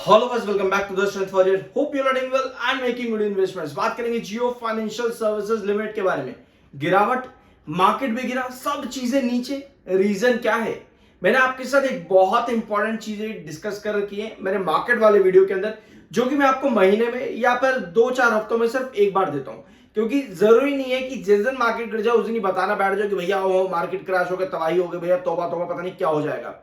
Hello guys, welcome back to the strength warrior. Hope you are doing well and making good investments. बात करेंगे जियो financial services limited के बारे में। गिरावट, market भी गिरा, सब चीजें नीचे, रीजन क्या है? मैंने आपके साथ एक बहुत इंपॉर्टेंट चीजें डिस्कस कर रखी है मेरे मार्केट वाले वीडियो के अंदर, जो कि मैं आपको महीने में या फिर 2-4 हफ्तों में सिर्फ एक बार देता हूं, क्योंकि जरूरी नहीं है कि जिस दिन मार्केट गिर जाए उस दिन ही बताना बैठ जाओ कि भैया वो मार्केट क्रैश हो गया, तबाही हो गई, भैया तौबा तौबा, पता नहीं क्या हो जाएगा।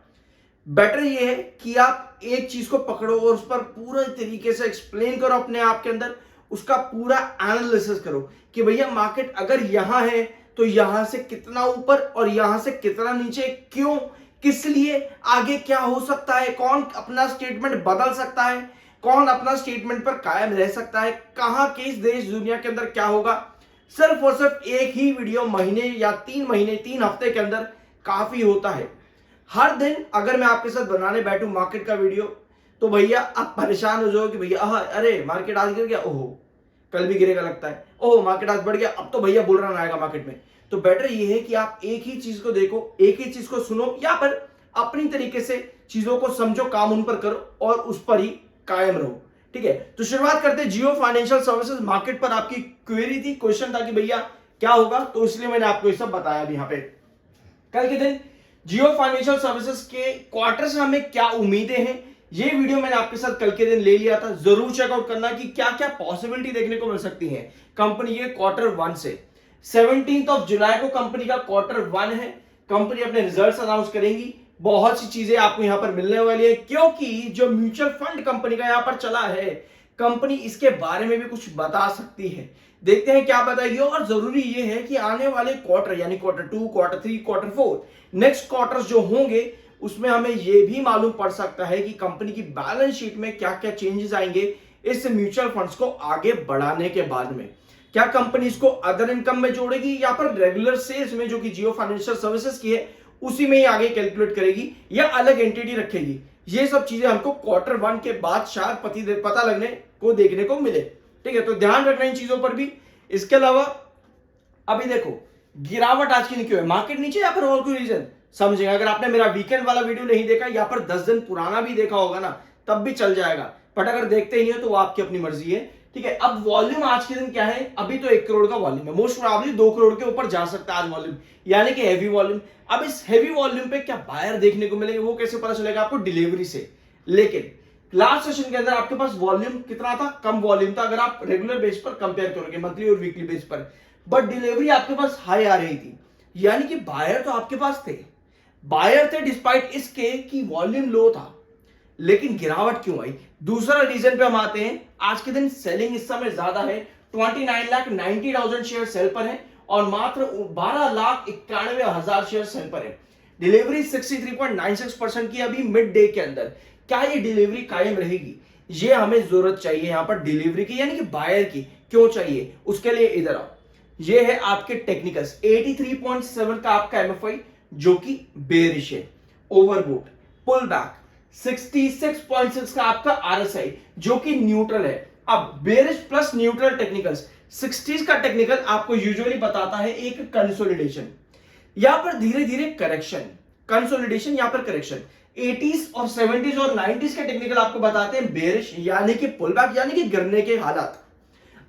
बेटर ये है कि आप एक चीज को पकड़ो और उस पर पूरा तरीके से एक्सप्लेन करो अपने आप के अंदर, उसका पूरा एनालिसिस करो कि भैया मार्केट अगर यहां है तो यहां से कितना ऊपर और यहां से कितना नीचे, क्यों, किस लिए, आगे क्या हो सकता है, कौन अपना स्टेटमेंट बदल सकता है, कौन अपना स्टेटमेंट पर कायम रह सकता है, कहां किस देश दुनिया के अंदर क्या होगा। सिर्फ और सिर्फ एक ही वीडियो महीने या 3 महीने 3 हफ्ते के अंदर काफी होता है। हर दिन अगर मैं आपके साथ बनाने बैठूं मार्केट का वीडियो तो भैया आप परेशान हो जाओ कि भैया अरे मार्केट आज गिर गया, ओहो कल भी गिरेगा लगता है, ओहो मार्केट आज बढ़ गया, अब तो भैया बुल रन आएगा मार्केट में। तो बेटर ये है कि आप एक ही चीज को देखो, एक ही चीज को सुनो, या फिर अपनी तरीके से चीजों को समझो, काम उन पर करो और उस पर ही कायम रहो। ठीक है, तो शुरुआत करते हैं। जियो फाइनेंशियल सर्विसेज मार्केट पर आपकी क्वेरी थी, क्वेश्चन था कि भैया क्या होगा, तो इसलिए मैंने आपको ये सब बताया अभी यहाँ पे। कल के दिन जियो फाइनेंशियल सर्विसेज के क्वार्टर से हमें क्या उम्मीदें हैं, ये वीडियो मैंने आपके साथ कल के दिन ले लिया था। जरूर चेकआउट करना कि क्या क्या पॉसिबिलिटी देखने को मिल सकती है कंपनी के क्वार्टर 1 से। 17 जुलाई को कंपनी का क्वार्टर 1 है। कंपनी अपने रिजल्ट्स अनाउंस करेंगी, बहुत सी चीजें आपको यहां पर मिलने वाली है, क्योंकि जो म्यूचुअल फंड कंपनी का यहां पर चला है, कंपनी इसके बारे में भी कुछ बता सकती है। देखते हैं क्या बताएगी। और जरूरी ये है कि आने वाले क्वार्टर यानी quarter 2, quarter 3, quarter 4, next quarters जो होंगे उसमें हमें यह भी मालूम पड़ सकता है कि कंपनी की बैलेंस शीट में क्या क्या चेंजेस आएंगे इस म्यूचुअल फंड्स को आगे बढ़ाने के बाद में। क्या कंपनी इसको अदर इनकम में जोड़ेगी या फिर रेगुलर सेल्स में, जो कि जियो फाइनेंशियल सर्विसेज की है, उसी में ही आगे कैलकुलेट करेगी या अलग एंटिटी रखेगी। ये सब चीजें हमको क्वार्टर 1 के बाद शायद पता लगने को देखने को मिले। ठीक है, तो ध्यान रखना इन चीजों पर भी। इसके अलावा अभी देखो गिरावट आज की क्यों है, मार्केट नीचे या फिर और कोई रीजन समझेगा। अगर आपने मेरा वीकेंड वाला वीडियो नहीं देखा या फिर 10 दिन पुराना भी देखा होगा ना, तब भी चल जाएगा, बट अगर देखते ही हो तो वो आपकी अपनी मर्जी है। ठीक है, अब वॉल्यूम आज के दिन क्या है, अभी तो 1 करोड़ का वॉल्यूम है, मोस्ट प्रोबेबली 2 करोड़ के ऊपर जा सकता है आज वॉल्यूम, यानी कि हैवी वॉल्यूम। अब इस हैवी वॉल्यूम पे क्या बायर देखने को मिलेंगे, वो कैसे पता चलेगा आपको, डिलीवरी से। लेकिन लास्ट सेशन के अंदर आपके पास वॉल्यूम कितना था, कम वॉल्यूम था अगर आप रेगुलर बेस पर कंपेयर करोगे, मंथली और वीकली बेस पर, बट डिलीवरी आपके पास हाई आ रही थी, यानी कि बायर तो आपके पास थे, बायर थे डिस्पाइट इसके कि वॉल्यूम लो था। लेकिन गिरावट क्यों आई? दूसरा रीजन पे हम आते हैं। आज के दिन सेलिंग इस समय ज्यादा है, 29,90,000 शेयर सेल पर है और मात्र 12,91,000 शेयर सेल पर है। डिलीवरी 63.96% की अभी मिड डे के अंदर। क्या ये डिलीवरी कायम रहेगी? ये हमें जरूरत चाहिए यहां पर डिलीवरी की, यानी कि बायर की। क्यों चाहिए? उसके लिए इधर आओ। ये है आपके टेक्निकल्स, 83.7 का आपका एमएफआई जो कि बेरिश है, ओवरबूट, पुल बैक, 66.6 का आपका आरएसआई जो कि न्यूट्रल है। अब bearish plus neutral technicals, 60s का टेक्निकल आपको यूजुअली बताता है एक कंसोलिडेशन, यहां पर धीरे धीरे करेक्शन, कंसोलिडेशन यहां पर करेक्शन। 80s और 70s और 90s के टेक्निकल आपको बताते हैं बेरिश यानी कि पुल बैक, यानी कि गिरने के हालात।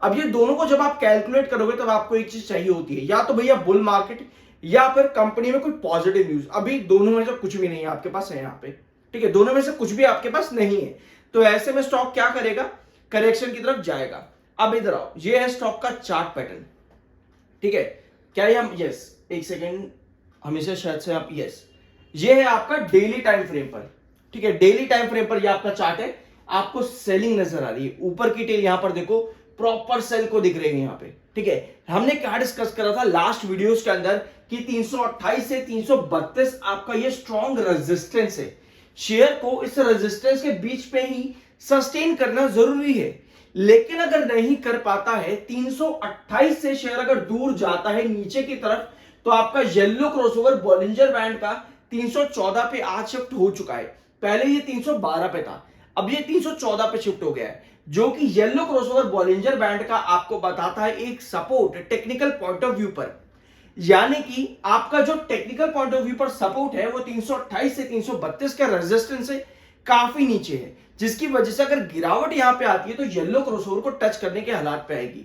अब ये दोनों को जब आप कैलकुलेट करोगे तब आपको एक चीज चाहिए होती है, या तो भैया बुल मार्केट या फिर कंपनी में कोई पॉजिटिव न्यूज। अभी दोनों में से कुछ भी नहीं है आपके पास है यहाँ पे। ठीक है, दोनों में से कुछ भी आपके पास नहीं है, तो ऐसे में स्टॉक क्या करेगा, करेक्शन की तरफ जाएगा। अब इधर आओ, ये है स्टॉक का चार्ट पैटर्न। ठीक है, क्या ये हम, यस एक सेकेंड, हमेशा शायद से आप, यस ये है आपका डेली टाइम फ्रेम पर। ठीक है, डेली टाइम फ्रेम पर ये आपका चार्ट है, आपको सेलिंग नजर आ रही है, ऊपर की टेल यहां पर देखो प्रॉपर सेल को दिख रही है यहां पे। ठीक है, हमने क्या डिस्कस करा था लास्ट वीडियोस के अंदर कि 328 से 332 आपका ये स्ट्रॉन्ग रेजिस्टेंस है, शेयर को इस रेजिस्टेंस के बीच पे ही सस्टेन करना जरूरी है। लेकिन अगर नहीं कर पाता है, 328 से शेयर अगर दूर जाता है नीचे की तरफ, तो आपका येलो क्रॉसओवर बॉलिंजर बैंड का 314 पे आज शिफ्ट हो चुका है। पहले ये 312 पे था, अब ये 314 पे शिफ्ट हो गया है, जो कि येलो क्रॉसओवर बॉलिंजर बैंड का आपको बताता है एक support technical point of view पर। यानी कि आपका जो टेक्निकल पॉइंट ऑफ व्यू पर सपोर्ट है वो 328 से 332 का रेजिस्टेंस से काफी नीचे है। जिसकी वजह से अगर गिरावट यहां पे आती है तो येलो क्रॉसओवर को टच करने के हालात पे आएगी।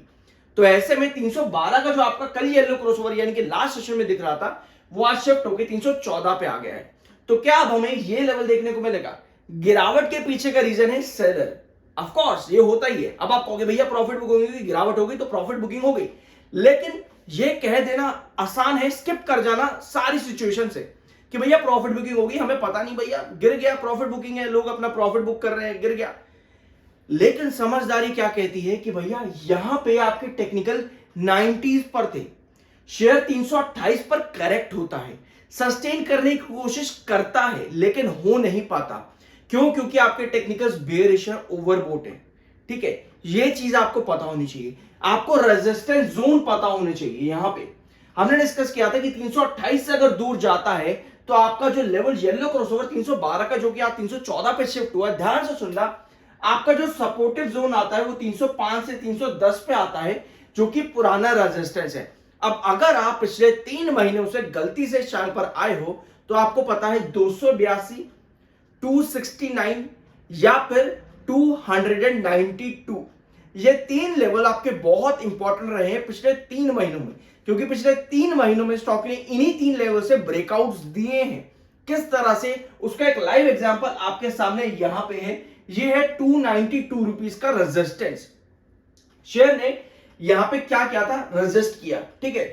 तो ऐसे में 312 का जो आपका कल येलो क्रॉसओवर यानी कि लास्ट सेशन में दिख रहा था, वो आज शिफ्ट होकर 314 पे आ गया है। तो क्या अब हमें ये लेवल देखने को मिलेगा? गिरावट के पीछे का रीजन है सेलर। ऑफ कोर्स ये होता ही है। अब आप कहोगे भैया प्रॉफिट बुकिंग होगी, गिरावट हो गई तो प्रॉफिट बुकिंग हो गई, लेकिन ये कह देना आसान है, स्किप कर जाना सारी सिचुएशन से कि भैया प्रॉफिट बुकिंग होगी, हमें पता नहीं भैया गिर गया, प्रॉफिट बुकिंग है, लोग अपना प्रॉफिट बुक कर रहे हैं, गिर गया। लेकिन समझदारी क्या कहती है कि भैया यहां पे आपके टेक्निकल 90s पर थे, शेयर 328 पर करेक्ट होता है, सस्टेन करने की कोशिश करता है लेकिन हो नहीं पाता। क्यों? क्योंकि आपके टेक्निकल्स बेयरिश है, ओवरबोट है। ठीक है, ये चीज आपको पता होनी चाहिए। आपको रेजिस्टेंस जोन पता होने चाहिए। यहां पे हमने डिस्कस किया था कि 328 से अगर दूर जाता है तो आपका जो लेवल येलो क्रॉसओवर 312 का जो कि आप 314 पे शिफ्ट हुआ, ध्यान से सुनना, आपका जो सपोर्टिव जोन आता है वो 305 से 310 पे आता है, जो कि पुराना रेजिस्टेंस है। अब अगर आप पिछले 3 महीनों से गलती से चार्ट पर आए हो तो आपको पता है 282, 269 या फिर 292, ये 3 लेवल आपके बहुत इंपॉर्टेंट रहे हैं पिछले 3 महीनों में, क्योंकि पिछले 3 महीनों में स्टॉक ने इन्हीं 3 लेवल से ब्रेकआउट्स दिए हैं। किस तरह से, उसका एक लाइव एग्जांपल आपके सामने यहां पे है। ये है 292 रुपीस का रेजिस्टेंस। शेयर ने यहां पे क्या किया था? रेजिस्ट किया। ठीक है,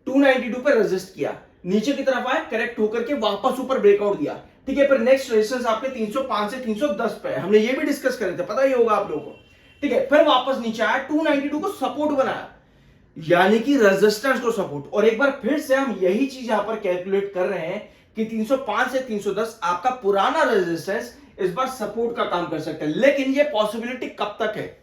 292 पे रेजिस्ट किया, नीचे की तरफ आया, करेक्ट होकर के वापस ऊपर ब्रेकआउट दिया। ठीक है, फिर नेक्स्ट रेजिस्टेंस आपके 305 से 310 पे है, हमने ये भी डिस्कस करे थे, पता ही होगा आप लोगों को। ठीक है, फिर वापस नीचे आया, 292 को सपोर्ट बनाया, यानी कि रेजिस्टेंस को सपोर्ट। और एक बार फिर से हम यही चीज यहां पर कैलकुलेट कर रहे हैं कि 305 से 310 आपका पुराना रेजिस्टेंस इस बार सपोर्ट का काम कर सकता है। लेकिन ये पॉसिबिलिटी कब तक है?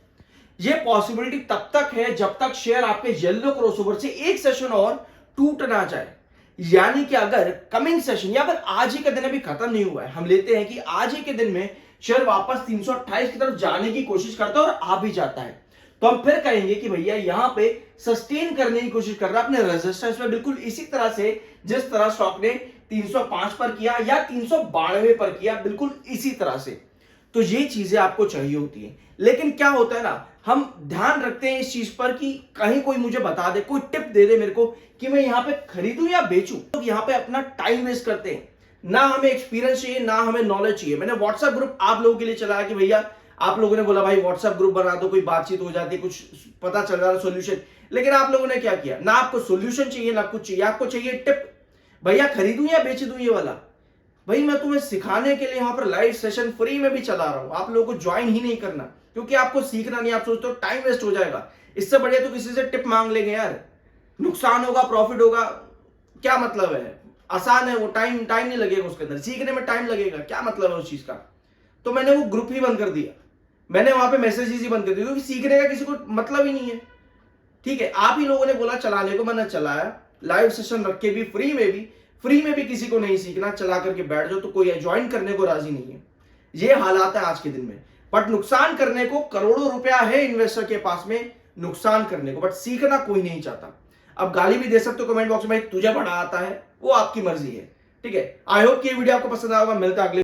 ये पॉसिबिलिटी तब तक है जब तक शेयर आपके येलो क्रॉसओवर से एक सेशन और टूट ना जाए। यानी कि अगर कमिंग सेशन या फिर आज ही का दिन अभी खत्म नहीं हुआ है, हम लेते हैं कि आज ही के दिन में शेयर वापस 328 की तरफ जाने की कोशिश करता है और आ भी जाता है, तो हम फिर कहेंगे कि भैया यहां पे सस्टेन करने की कोशिश कर रहा है अपने रेजिस्टेंस में, बिल्कुल इसी तरह से जिस तरह स्टॉक ने 305 पर किया या 392 पर किया, बिल्कुल इसी तरह से। तो ये चीजें आपको चाहिए होती है। लेकिन क्या होता है ना, हम ध्यान रखते हैं इस चीज पर कि कहीं कोई मुझे बता दे, कोई टिप दे दे मेरे को कि मैं यहां पे खरीदूं या बेचूं। तो यहां पे अपना टाइम वेस्ट करते हैं, ना हमें एक्सपीरियंस चाहिए, ना हमें नॉलेज चाहिए। मैंने व्हाट्सएप ग्रुप आप लोगों के लिए चलाया कि भैया आप लोगों ने बोला भाई व्हाट्सएप ग्रुप बना दो, कोई बातचीत हो जाती, कुछ पता चल रहा है सोल्यूशन। लेकिन आप लोगों ने क्या किया? ना आपको सोल्यूशन चाहिए ना कुछ चाहिए, आपको चाहिए टिप। भैया खरीदूं या बेच दूं ये वाला? भाई मैं तुम्हें सिखाने के लिए वहां पर लाइव सेशन फ्री में भी चला रहा हूं, आप लोगों को ज्वाइन ही नहीं करना क्योंकि आपको सीखना नहीं, आप सोचते हो टाइम वेस्ट हो जाएगा। इससे बढ़िया तो किसी से टिप मांग लेंगे यार, नुकसान होगा प्रॉफिट होगा, क्या मतलब है? आसान है वो, टाइम नहीं लगेगा उसके अंदर, सीखने में टाइम लगेगा, क्या मतलब है उस चीज का? तो मैंने वो ग्रुप ही बंद कर दिया, मैंने वहां पे मैसेजेस ही बंद कर दिए, क्योंकि सीखने का किसी को मतलब ही नहीं है। ठीक है, आप ही लोगों ने बोला चलाने को, मैंने चलाया, लाइव सेशन रख के भी, फ्री में भी किसी को नहीं सीखना, चला करके बैठ जाओ तो कोई ज्वाइन करने को राजी नहीं है। ये हालात है आज के दिन में। बट नुकसान करने को करोड़ों रुपया है इन्वेस्टर के पास में, नुकसान करने को, बट सीखना कोई नहीं चाहता। अब गाली भी दे सकते हो कमेंट बॉक्स में, तुझे बड़ा आता है, वो आपकी मर्जी है। ठीक है, आई होप कि ये वीडियो आपको पसंद आएगा। मिलता है अगले